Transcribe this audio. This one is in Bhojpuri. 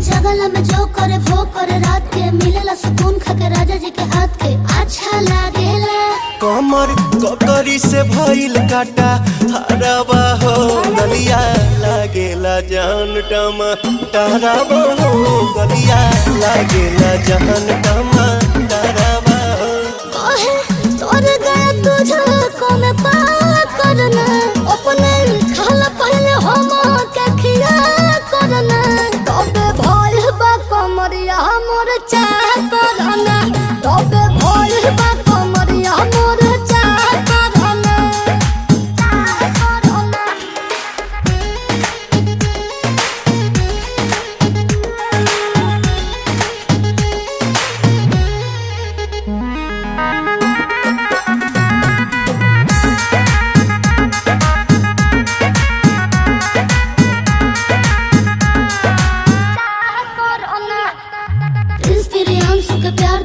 जगला में जो करे वो करे रात के मिलेला सुकून खाके राजा जी के हाथ के अच्छा लागेला। कमर ककरी से भइल काटा हराबा हो गलिया लागेला जान टमा डराबा हो गलिया लागेला जान टमा डराबा हो। कहे तोर गए तुझे को में पा करना अपने खाला पहले हम के खिया करना तबे भइल बा कमरिया मोर चाह करना तबे भइल बा कमरिया मोर चाह करना चाह करना। प्रिंस प्रियांशु के प्यार